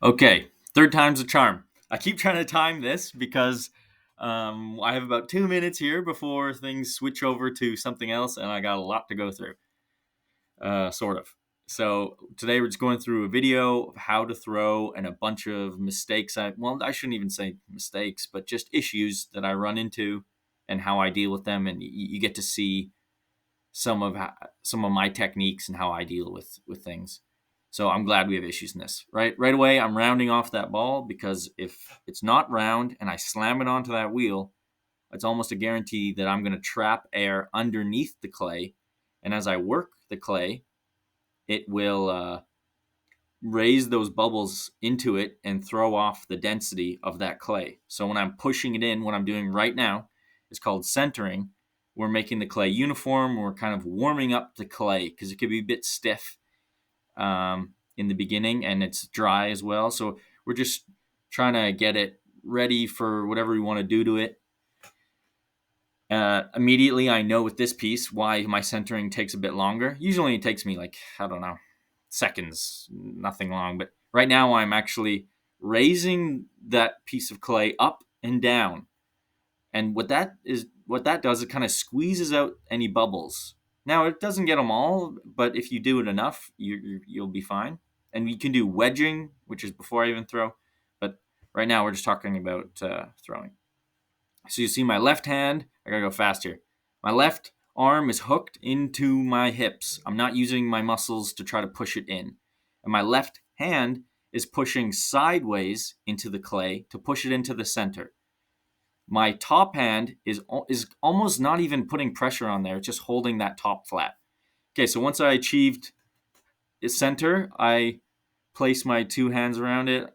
Okay, third time's a charm. I keep trying to time this because I have about 2 minutes here before things switch over to something else, and I got a lot to go through, sort of. So today we're just going through a video of how to throw and a bunch of mistakes. I shouldn't even say mistakes, but just issues that I run into and how I deal with them, and you get to see some of my techniques and how I deal with things. So I'm glad we have issues in this. Right away, I'm rounding off that ball because if it's not round and I slam it onto that wheel, it's almost a guarantee that I'm going to trap air underneath the clay. And as I work the clay, it will raise those bubbles into it and throw off the density of that clay. So when I'm pushing it in, what I'm doing right now is called centering. We're making the clay uniform. We're kind of warming up the clay because it could be a bit stiff in the beginning, and it's dry as well. So we're just trying to get it ready for whatever we want to do to it. Immediately, I know with this piece why my centering takes a bit longer. Usually it takes me I don't know, seconds, nothing long. But right now I'm actually raising that piece of clay up and down. And what that does, it kind of squeezes out any bubbles. Now it doesn't get them all, but if you do it enough, you'll be fine. And you can do wedging, which is before I even throw. But right now we're just talking about throwing. So you see my left hand, I gotta go fast here. My left arm is hooked into my hips. I'm not using my muscles to try to push it in. And my left hand is pushing sideways into the clay to push it into the center. My top hand is almost not even putting pressure on there, it's just holding that top flat. Okay, so once I achieved the center, I place my two hands around it.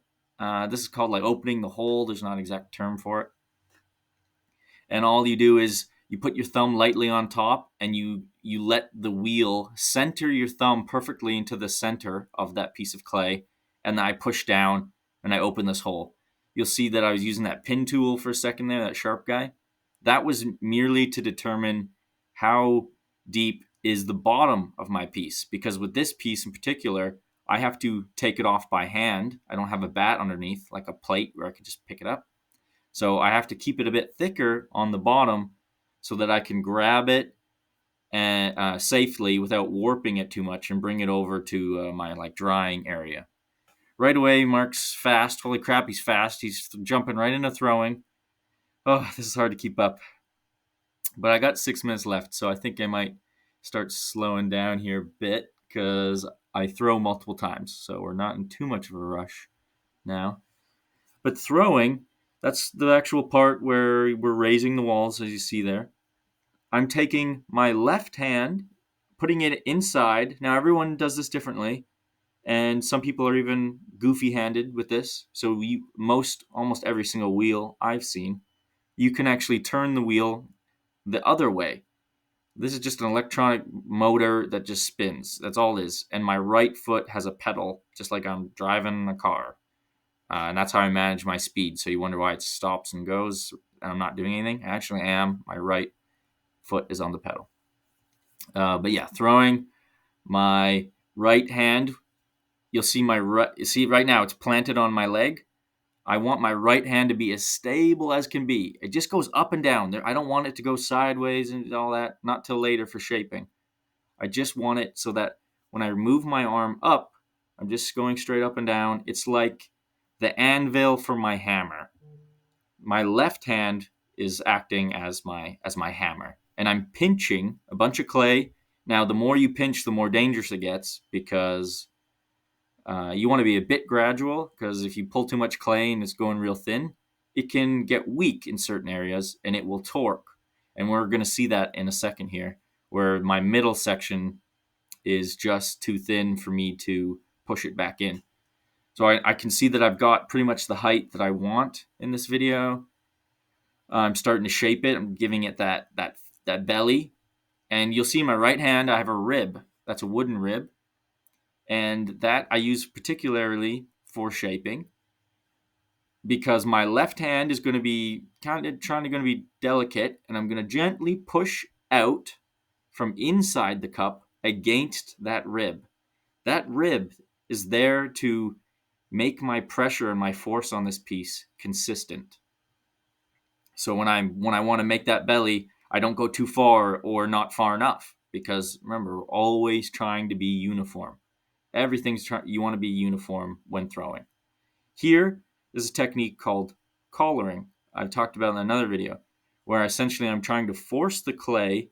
This is called opening the hole. There's not an exact term for it. And all you do is you put your thumb lightly on top and you let the wheel center your thumb perfectly into the center of that piece of clay. And then I push down and I open this hole. You'll see that I was using that pin tool for a second there, that sharp guy. That was merely to determine how deep is the bottom of my piece. Because with this piece in particular, I have to take it off by hand. I don't have a bat underneath, like a plate where I can just pick it up. So I have to keep it a bit thicker on the bottom so that I can grab it and safely without warping it too much and bring it over to my drying area. Right away, Mark's fast. Holy crap, he's fast. He's jumping right into throwing. Oh, this is hard to keep up. But I got 6 minutes left, so I think I might start slowing down here a bit because I throw multiple times. So we're not in too much of a rush now. But throwing, that's the actual part where we're raising the walls, as you see there. I'm taking my left hand, putting it inside. Now, everyone does this differently, and some people are even goofy-handed with this. So almost every single wheel I've seen, you can actually turn the wheel the other way. This is just an electronic motor that just spins. That's all it is. And my right foot has a pedal, just like I'm driving a car. And that's how I manage my speed. So you wonder why it stops and goes and I'm not doing anything. I actually am. My right foot is on the pedal. But yeah, throwing my right hand, you'll see right now it's planted on my leg. I want my right hand to be as stable as can be. It just goes up and down. I don't want it to go sideways and all that, not till later for shaping. I just want it so that when I move my arm up, I'm just going straight up and down. It's like the anvil for my hammer. My left hand is acting as my hammer, and I'm pinching a bunch of clay. Now, the more you pinch, the more dangerous it gets because you want to be a bit gradual. Because if you pull too much clay and it's going real thin, it can get weak in certain areas and it will torque. And we're going to see that in a second here, where my middle section is just too thin for me to push it back in. So I can see that I've got pretty much the height that I want in this video. I'm starting to shape it. I'm giving it that belly. And you'll see in my right hand, I have a rib. That's a wooden rib. And that I use particularly for shaping because my left hand is going to be going to be delicate. And I'm going to gently push out from inside the cup against that rib. That rib is there to make my pressure and my force on this piece consistent. So when I want to make that belly, I don't go too far or not far enough, because remember, we're always trying to be uniform. You want to be uniform when throwing. Here is a technique called collaring. I've talked about in another video, where essentially I'm trying to force the clay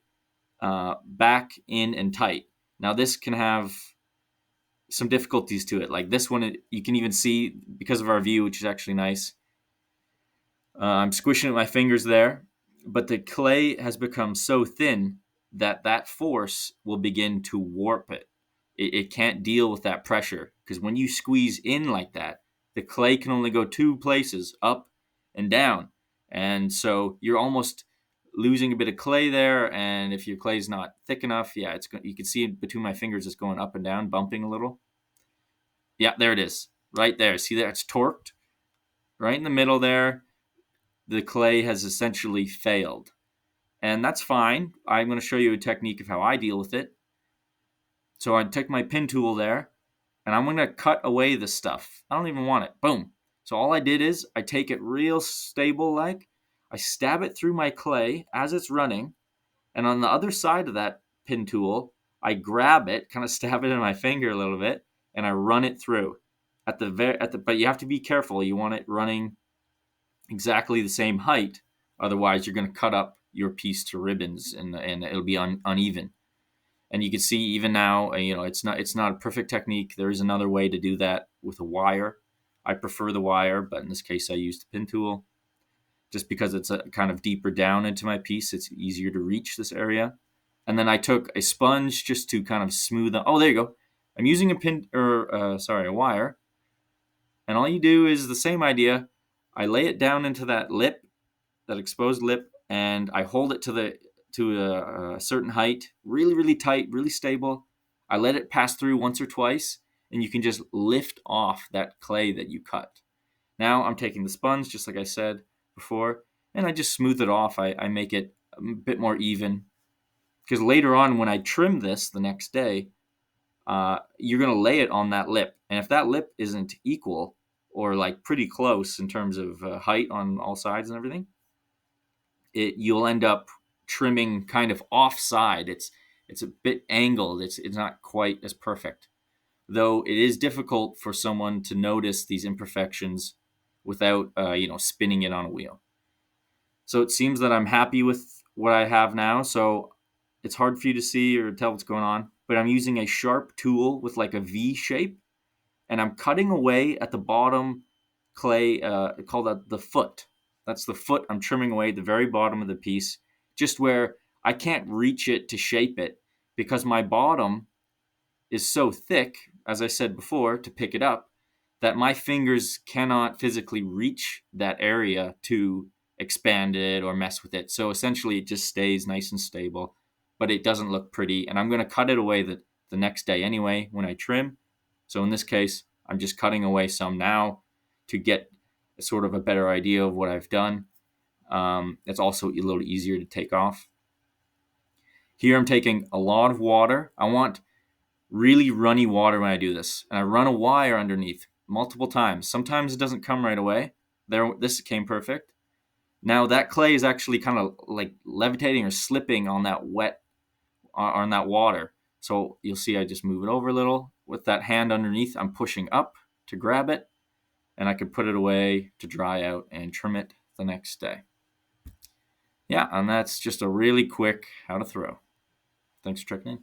back in and tight. Now this can have some difficulties to it. Like this one, you can even see because of our view, which is actually nice. I'm squishing with my fingers there, but the clay has become so thin that that force will begin to warp it. It can't deal with that pressure, because when you squeeze in like that, the clay can only go two places, up and down. And so you're almost losing a bit of clay there. And if your clay is not thick enough, yeah, you can see it between my fingers, it's going up and down, bumping a little. Yeah, there it is, right there. See there, it's torqued right in the middle there. The clay has essentially failed. And that's fine. I'm going to show you a technique of how I deal with it. So I take my pin tool there, and I'm going to cut away the stuff. I don't even want it. Boom. So all I did is I take it real stable like. I stab it through my clay as it's running. And on the other side of that pin tool, I grab it, kind of stab it in my finger a little bit, and I run it through. But you have to be careful. You want it running exactly the same height. Otherwise, you're going to cut up your piece to ribbons, and it'll be uneven. And you can see even now, it's not a perfect technique. There is another way to do that with a wire. I prefer the wire, but in this case, I used the pin tool. Just because it's a kind of deeper down into my piece, it's easier to reach this area. And then I took a sponge just to kind of smooth. Oh, there you go. I'm using a wire. And all you do is the same idea. I lay it down into that lip, that exposed lip, and I hold it to a certain height, really, really tight, really stable. I let it pass through once or twice, and you can just lift off that clay that you cut. Now I'm taking the sponge, just like I said before, and I just smooth it off. I make it a bit more even, because later on when I trim this the next day, you're going to lay it on that lip. And if that lip isn't equal or like pretty close in terms of height on all sides and everything, you'll end up trimming kind of offside. It's a bit angled. It's not quite as perfect, though it is difficult for someone to notice these imperfections without spinning it on a wheel. So it seems that I'm happy with what I have now. So it's hard for you to see or tell what's going on, but I'm using a sharp tool with like a V shape, and I'm cutting away at the bottom clay, called the foot. That's the foot. I'm trimming away the very bottom of the piece, just where I can't reach it to shape it, because my bottom is so thick, as I said before, to pick it up, that my fingers cannot physically reach that area to expand it or mess with it. So essentially it just stays nice and stable, but it doesn't look pretty. And I'm going to cut it away the next day anyway when I trim. So in this case, I'm just cutting away some now to get sort of a better idea of what I've done. It's also a little easier to take off. Here I'm taking a lot of water. I want really runny water when I do this. And I run a wire underneath multiple times. Sometimes it doesn't come right away. This came perfect. Now that clay is actually kind of like levitating or slipping on that on that water. So you'll see I just move it over a little. With that hand underneath, I'm pushing up to grab it, and I can put it away to dry out and trim it the next day. Yeah, and that's just a really quick how to throw. Thanks for checking in.